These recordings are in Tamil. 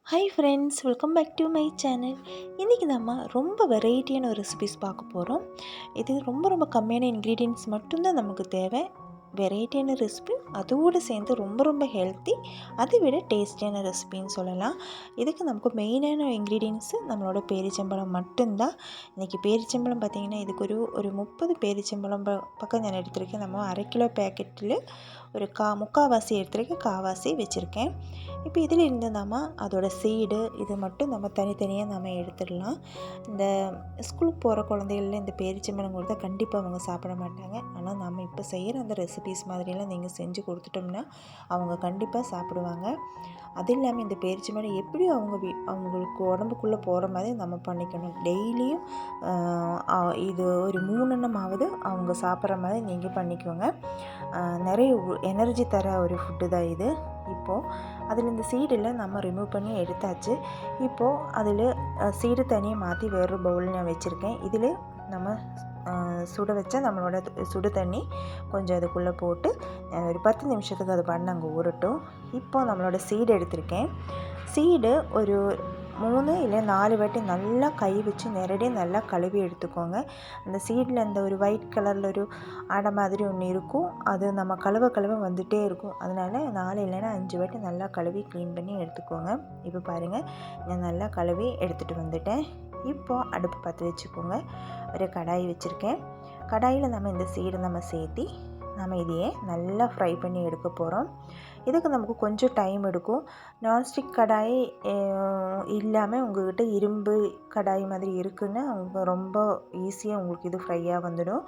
Hi friends, welcome back to my channel. இன்றைக்கி நம்ம ரொம்ப வெரைட்டியான ஒரு ரெசிபிஸ் பார்க்க போகிறோம். இது ரொம்ப கம்மியான இன்க்ரீடியன்ட்ஸ் மட்டும்தான் நமக்கு தேவை. வெரைட்டியான ரெசிபி, அதோடு சேர்ந்து ரொம்ப ஹெல்த்தி, அதை விட டேஸ்டியான ரெசிபின்னு சொல்லலாம். இதுக்கு நமக்கு மெயினான இன்க்ரீடியன்ட்ஸு நம்மளோட பேரிச்சம்பழம் மட்டும்தான். இன்றைக்கி பேரிச்சம்பழம் பார்த்திங்கன்னா இதுக்கு ஒரு 30 பேரிச்சம்பழம் பக்கம் நான் எடுத்திருக்கேன். நம்ம 1/2 கிலோ பேக்கெட்டில் ஒரு முக்கால்வாசி எடுத்துருக்கேன், கால்வாசி வச்சுருக்கேன். இப்போ இதில் இருந்து நம்ம அதோட சீடு இது மட்டும் நம்ம தனித்தனியாக நம்ம எடுத்துடலாம். இந்த ஸ்கூலுக்கு போகிற குழந்தைகளில் இந்த பேரிச்சம்பழம் கொடுத்தா கண்டிப்பாக அவங்க சாப்பிட மாட்டாங்க. ஆனால் நம்ம இப்போ செய்கிற அந்த ரெசிபீஸ் மாதிரியெல்லாம் நீங்கள் செஞ்சு கொடுத்துட்டோம்னா அவங்க கண்டிப்பாக சாப்பிடுவாங்க. அது இல்லாமல் இந்த பேரிச்சம்பழம் எப்படி அவங்களுக்கு உடம்புக்குள்ளே போகிற மாதிரி நம்ம பண்ணிக்கணும். டெய்லியும் இது ஒரு 3 எண்ணமாவது அவங்க சாப்பிட்ற மாதிரி நீங்கள் பண்ணிக்கோங்க. நிறைய எனர்ஜி தர ஒரு ஃபுட்டு தான் இது. இப்போது அதில் இந்த சீடெல்லாம் நம்ம ரிமூவ் பண்ணி எடுத்தாச்சு. இப்போது அதில் சீடு தனியாக மாற்றி வேறு பவுல் நான் வச்சுருக்கேன். இதில் நம்ம சுட வச்ச நம்மளோட சுடு தண்ணி கொஞ்சம் அதுக்குள்ளே போட்டு ஒரு 10 நிமிஷத்துக்கு அது பண்ண அங்கே ஊறட்டும். இப்போது நம்மளோட சீடு எடுத்திருக்கேன். சீடு ஒரு 3 இல்லை 4 வாட்டி நல்லா கை வச்சு நேரடியாக நல்லா கழுவி எடுத்துக்கோங்க. அந்த சீடில் அந்த ஒரு ஒயிட் கலரில் ஒரு அடை மாதிரி ஒன்று இருக்கும். அது நம்ம கழுவ வந்துகிட்டே இருக்கும். அதனால் 4 இல்லைன்னா 5 வாட்டி நல்லா கழுவி க்ளீன் பண்ணி எடுத்துக்கோங்க. இப்போ பாருங்கள், நான் நல்லா கழுவி எடுத்துகிட்டு வந்துட்டேன். இப்போது அடுப்பு பற்ற வச்சுக்கோங்க. ஒரு கடாய் வச்சுருக்கேன். கடாயில் நம்ம இந்த சீடை நம்ம சேர்த்தி நம்ம இதையே நல்லா ஃப்ரை பண்ணி எடுக்க போகிறோம். இதுக்கு நமக்கு கொஞ்சம் டைம் எடுக்கும். நான்ஸ்டிக் கடாய் இல்லாமல் உங்கள்கிட்ட இரும்பு கடாய் மாதிரி இருக்குதுன்னு அவங்க ரொம்ப ஈஸியாக உங்களுக்கு இது ஃப்ரையாக வந்துடும்.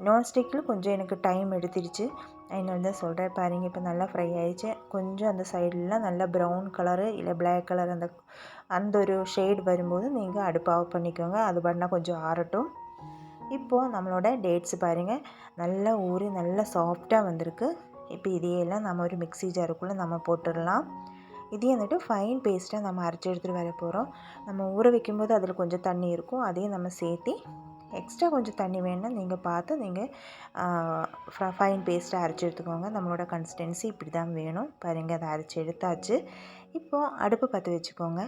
நான்ஸ்டிக்கில் கொஞ்சம் எனக்கு டைம் எடுத்துருச்சு, அதனால தான் சொல்கிறேன். பாருங்க, இப்போ நல்லா ஃப்ரை ஆகிடுச்சு. கொஞ்சம் அந்த சைடெலாம் நல்லா ப்ரௌன் கலரு இல்லை பிளாக் கலர் அந்த ஒரு ஷேட் வரும்போது நீங்கள் அடுப்பு ஆஃப் பண்ணிக்கோங்க. அது பண்ணால் கொஞ்சம் ஆறட்டும். இப்போது நம்மளோட டேட்ஸ் பாருங்கள், நல்லா ஊறி நல்லா சாஃப்டாக வந்திருக்கு. இப்போ இதையெல்லாம் நம்ம ஒரு மிக்ஸி ஜாருக்குள்ளே நம்ம போட்டுடலாம். இதையும் வந்துட்டு ஃபைன் பேஸ்ட்டாக நம்ம அரைச்சி எடுத்துகிட்டு வர போகிறோம். நம்ம ஊற வைக்கும்போது அதில் கொஞ்சம் தண்ணி இருக்கும், அதையும் நம்ம சேர்த்தி எக்ஸ்ட்ரா கொஞ்சம் தண்ணி வேணும்னா நீங்கள் பார்த்து நீங்கள் ஃபைன் பேஸ்ட்டாக அரைச்சி எடுத்துக்கோங்க. நம்மளோட கன்சிஸ்டன்சி இப்படி தான் வேணும். பாருங்கள், அதை அரைச்சி எடுத்தாச்சு. இப்போது அடுப்பு பற்ற வச்சுக்கோங்க.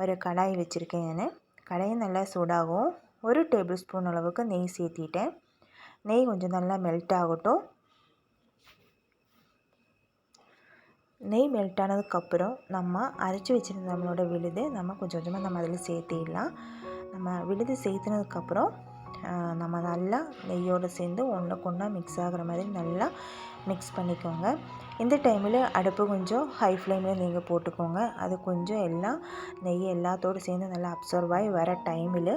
ஒரு கடாய் வச்சுருக்கேன் நான். கடாயும் நல்லா சூடாகும். 1 டேபிள் ஸ்பூன் அளவுக்கு நெய் சேர்த்திட்டேன். நெய் கொஞ்சம் நல்லா மெல்ட் ஆகட்டும். நெய் மெல்ட் ஆனதுக்கப்புறம் நம்ம அரைச்சி வச்சுருந்த நம்மளோட விழுது நம்ம கொஞ்சமாக நம்ம அதில் சேர்த்திடலாம். நம்ம விழுது சேர்த்துனதுக்கப்புறம் நம்ம நல்லா நெய்யோடு சேர்ந்து ஒன்றுக்கு ஒன்றா மிக்ஸ் ஆகிற மாதிரி நல்லா மிக்ஸ் பண்ணிக்கோங்க. இந்த டைமில் அடுப்பு கொஞ்சம் ஹை ஃப்ளேமில் நீங்கள் போட்டுக்கோங்க. அது கொஞ்சம் எல்லாம் நெய் எல்லாத்தோடு சேர்ந்து நல்லா அப்சர்வ் ஆகி வர டைமில்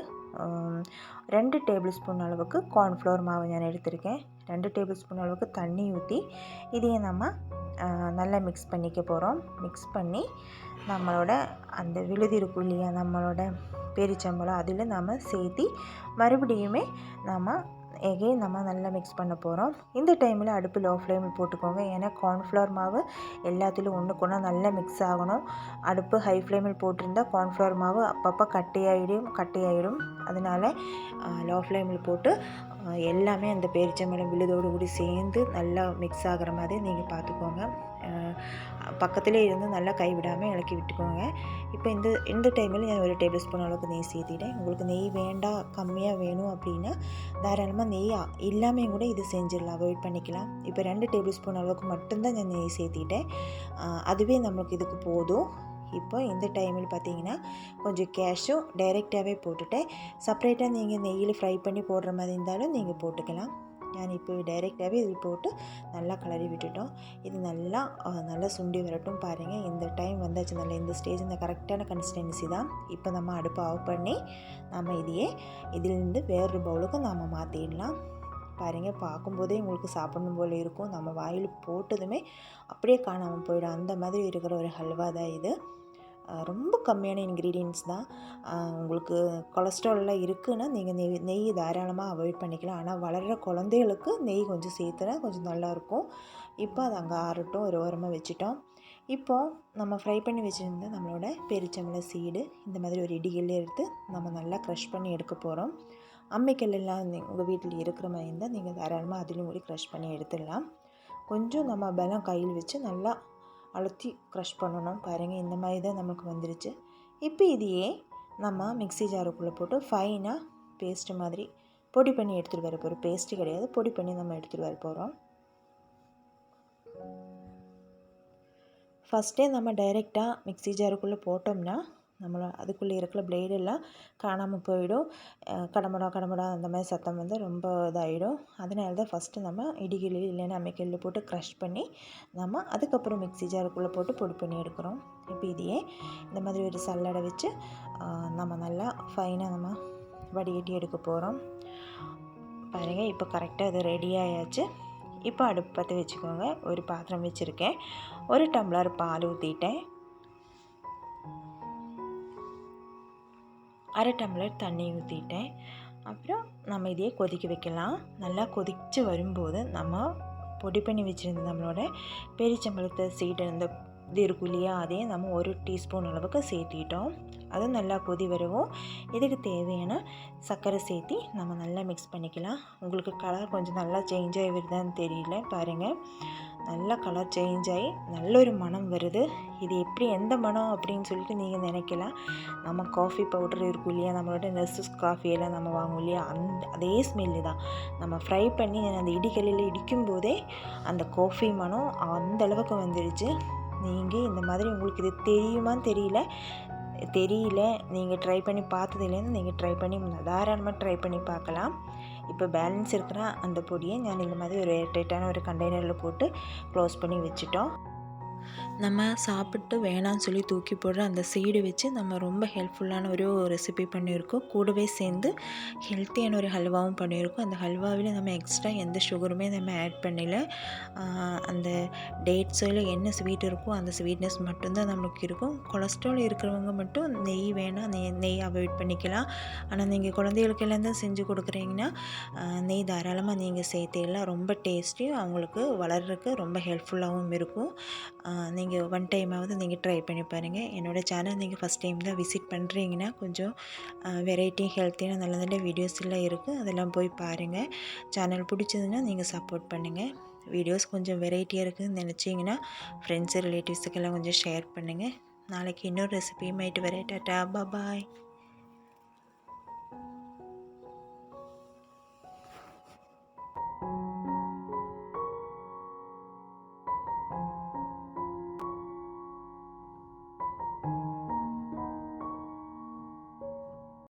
2 டேபிள் ஸ்பூன் அளவுக்கு கார்ன்ஃப்ளவர் மாவு நான் எடுத்திருக்கேன். 2 டேபிள் ஸ்பூன் அளவுக்கு தண்ணி ஊற்றி இதையும் நம்ம நல்லா மிக்ஸ் பண்ணிக்க போகிறோம். மிக்ஸ் பண்ணி நம்மளோட அந்த விழுது இருக்கும் இல்லையா, நம்மளோட பேரிச்சம்பழம் அதில் நம்ம சேர்த்தி மறுபடியுமே நம்ம நல்லா மிக்ஸ் பண்ண போகிறோம். இந்த டைமில் அடுப்பு லோ ஃப்ளேமில் போட்டுக்கோங்க. ஏன்னா கார்ன்ஃப்ளவர் மாவு எல்லாத்துலேயும் ஒன்றுக்கு ஒன்றா நல்லா மிக்ஸ் ஆகணும். அடுப்பு ஹை ஃப்ளேமில் போட்டிருந்தால் கார்ன்ஃப்ளவர் மாவு அப்பப்போ கட்டியாயிடும். அதனால் லோ ஃப்ளேமில் போட்டு எல்லாமே அந்த பேரிச்சம்பழம் விழுதோடு கூடி சேர்ந்து நல்லா மிக்ஸ் ஆகிற மாதிரி நீங்கள் பார்த்துக்கோங்க. பக்கத்திலே இருந்து நல்லா கைவிடாமல் இலக்கி விட்டுக்கோங்க. இப்போ இந்த டைமில் நான் 1 டேபிள் ஸ்பூன் அளவுக்கு நெய் சேர்த்திட்டேன். உங்களுக்கு நெய் வேண்டாம், கம்மியாக வேணும் அப்படின்னா தாராளமாக நெய் இல்லாமல் கூட இது செஞ்சிடலாம், அவாய்ட் பண்ணிக்கலாம். இப்போ 2 டேபிள் ஸ்பூன் அளவுக்கு மட்டும்தான் நான் நெய் சேர்த்திட்டேன். அதுவே நமக்கு இதுக்கு போதும். இப்போ இந்த டைமில் பார்த்தீங்கன்னா கொஞ்சம் கேஷ்யூம் டைரெக்டாகவே போட்டுட்டேன். செப்பரேட்டாக நீங்கள் நெய்யில் ஃப்ரை பண்ணி போடுற மாதிரி இருந்தாலும் நீங்கள் போட்டுக்கலாம். நான் இப்போ டைரெக்டாகவே இது போட்டு நல்லா கிளறி விட்டுட்டோம். இது நல்லா சுண்டி வரட்டும். பாருங்கள், இந்த டைம் வந்தாச்சு. நல்லா இந்த ஸ்டேஜ் இந்த கரெக்டான கன்சிஸ்டன்சி தான். இப்போ நம்ம அடுப்பை ஆஃப் பண்ணி நம்ம இதிலிருந்து வேறொரு பவுலுக்கு நம்ம மாற்றிடலாம். பாருங்கள், பார்க்கும்போதே உங்களுக்கு சாப்பிடணும் போல் இருக்கும். நம்ம வாயில் போட்டதுமே அப்படியே காணாமல் போயிடும். அந்த மாதிரி இருக்கிற ஒரு ஹல்வா தான் இது. ரொம்ப கம்மியான இன்க்ரீடியன்ட்ஸ் தான். உங்களுக்கு கொலஸ்ட்ரால்லாம் இருக்குதுன்னா நீங்கள் நெய் தாராளமாக அவாய்ட் பண்ணிக்கலாம். ஆனால் வளர்கிற குழந்தைகளுக்கு நெய் கொஞ்சம் சேர்த்துனா கொஞ்சம் நல்லாயிருக்கும். இப்போ அது அங்கே ஆறட்டும், ஒரு ஓரமாக வச்சுட்டோம். இப்போது நம்ம ஃப்ரை பண்ணி வச்சுருந்த நம்மளோட பேரிச்சம்பழ சீடு இந்த மாதிரி ஒரு இடிகல்லே எடுத்து நம்ம நல்லா க்ரஷ் பண்ணி எடுக்க போகிறோம். அம்மிக்கல் எல்லாம் உங்கள் வீட்டில் இருக்கிற மாதிரி இருந்தால் நீங்கள் தாராளமாக அதிலும் கூட க்ரஷ் பண்ணி எடுத்துடலாம். கொஞ்சம் நம்ம பலம் கையில் வச்சு நல்லா அழுத்தி க்ரஷ் பண்ணணும். பாருங்கள், இந்த மாதிரி தான் நமக்கு வந்துருச்சு. இப்போ இதையே நம்ம மிக்ஸி ஜாருக்குள்ளே போட்டு ஃபைனாக பேஸ்ட்டு மாதிரி பொடி பண்ணி எடுத்துகிட்டு வர போகிறோம். பேஸ்ட்டு கிடையாது, பொடி பண்ணி நம்ம எடுத்துகிட்டு வர போகிறோம். ஃபஸ்ட்டே நம்ம டைரெக்டாக மிக்ஸி ஜாருக்குள்ளே போட்டோம்னா அதுக்குள்ளே இருக்கிற பிளேடெல்லாம் காணாமல் போயிடும். கடமடா அந்த மாதிரி சத்தம் வந்து ரொம்ப இதாகிடும். அதனால தான் ஃபஸ்ட்டு நம்ம இடிகிளி இல்லைன்னா அம்மிக்கல்ல போட்டு க்ரஷ் பண்ணி நம்ம அதுக்கப்புறம் மிக்ஸி ஜாருக்குள்ளே போட்டு பொடி பண்ணி எடுக்கிறோம். இப்போ இதையே இந்த மாதிரி ஒரு சல்லடை வச்சு நம்ம நல்லா ஃபைனாக நம்ம வடிகட்டி எடுக்க போகிறோம். பாருங்கள், இப்போ கரெக்டாக அது ரெடி ஆயாச்சு. இப்போ அடுப்பு பற்ற வச்சுக்கோங்க. ஒரு பாத்திரம் வச்சுருக்கேன். 1 டம்ளர் பால் ஊற்றிட்டேன். 1/2 டம்ளர் தண்ணி ஊற்றிட்டேன். அப்புறம் நம்ம இதையே கொதிக்க வைக்கலாம். நல்லா கொதித்து வரும்போது நம்ம பொடி பண்ணி வச்சுருந்த நம்மளோட பேரிச்சம்பழத்தை சீடை இது இருக்கும் இல்லையா, அதையே நம்ம 1 டீஸ்பூன் அளவுக்கு சேர்த்திட்டோம். அதுவும் நல்லா கொதி வரவும் இதுக்கு தேவையான சர்க்கரை சேர்த்தி நம்ம நல்லா மிக்ஸ் பண்ணிக்கலாம். உங்களுக்கு கலர் கொஞ்சம் நல்லா சேஞ்ச் ஆகி வருதான்னு தெரியல, பாருங்கள். நல்லா கலர் சேஞ்ச் ஆகி நல்ல ஒரு மணம் வருது. இது எப்படி எந்த மணம் அப்படின்னு சொல்லிட்டு நீங்கள் நினைக்கலாம். நம்ம காஃபி பவுடர் இருக்கும் இல்லையா, நம்மளோட நெஸ்ஸஸ் காஃபியெல்லாம் நம்ம வாங்குவோம் இல்லையா, அதே ஸ்மெல்லு தான். நம்ம ஃப்ரை பண்ணி அந்த இடிக்கல்லில் இடிக்கும் போதே அந்த காஃபி மணம் அந்தளவுக்கு வந்துடுச்சு. நீங்கள் இந்த மாதிரி உங்களுக்கு இது தெரியுமான்னு தெரியல, நீங்கள் ட்ரை பண்ணி பார்த்ததுலேருந்து நீங்கள் ட்ரை பண்ணி தாராளமாக ட்ரை பண்ணி பார்க்கலாம். இப்போ பேலன்ஸ் இருக்கிற அந்த பொடியை நான் இந்த மாதிரி ஒரு டைட்டான ஒரு கண்டெய்னரில் போட்டு க்ளோஸ் பண்ணி வச்சுட்டோம். நம்ம சாப்பிட்டு வேணான்னு சொல்லி தூக்கி போடுற அந்த சீடு வச்சு நம்ம ரொம்ப ஹெல்ப்ஃபுல்லான ஒரு ரெசிபி பண்ணியிருக்கோம். கூடவே சேர்ந்து ஹெல்த்தியான ஒரு ஹல்வாவும் பண்ணியிருக்கோம். அந்த ஹல்வாவில் நம்ம எக்ஸ்ட்ரா எந்த சுகருமே நம்ம ஆட் பண்ணல. அந்த டேட்ஸில் என்ன ஸ்வீட் இருக்கோ அந்த ஸ்வீட்னஸ் மட்டும்தான் நமக்கு இருக்கும். கொலஸ்ட்ரால் இருக்கிறவங்க மட்டும் நெய் வேணால் நெய் அவாய்ட் பண்ணிக்கலாம். ஆனால் நீங்கள் குழந்தைகளுக்கெல்லாம் தான் செஞ்சு கொடுக்குறீங்கன்னா நெய் தாராளமாக நீங்கள் சேர்த்திடலாம். ரொம்ப டேஸ்டியும் அவங்களுக்கு வளர்கிறதுக்கு ரொம்ப ஹெல்ப்ஃபுல்லாகவும் இருக்கும். நீங்கள் ஒன் டைமாவது நீங்கள் ட்ரை பண்ணி பாருங்கள். என்னோடய சேனல் நீங்கள் ஃபஸ்ட் டைம் தான் விசிட் பண்ணுறீங்கன்னா கொஞ்சம் வெரைட்டி ஹெல்த்தியான நல்ல நல்ல வீடியோஸ் எல்லாம் இருக்குது, அதெல்லாம் போய் பாருங்கள். சேனல் பிடிச்சதுன்னா நீங்கள் சப்போர்ட் பண்ணுங்கள். வீடியோஸ் கொஞ்சம் வெரைட்டியாக இருக்குதுன்னு நினச்சிங்கன்னா ஃப்ரெண்ட்ஸு ரிலேட்டிவ்ஸுக்கெல்லாம் கொஞ்சம் ஷேர் பண்ணுங்கள். நாளைக்கு இன்னொரு ரெசிபியுமாயிட்டு வரேன். டாட்டா, பாய்.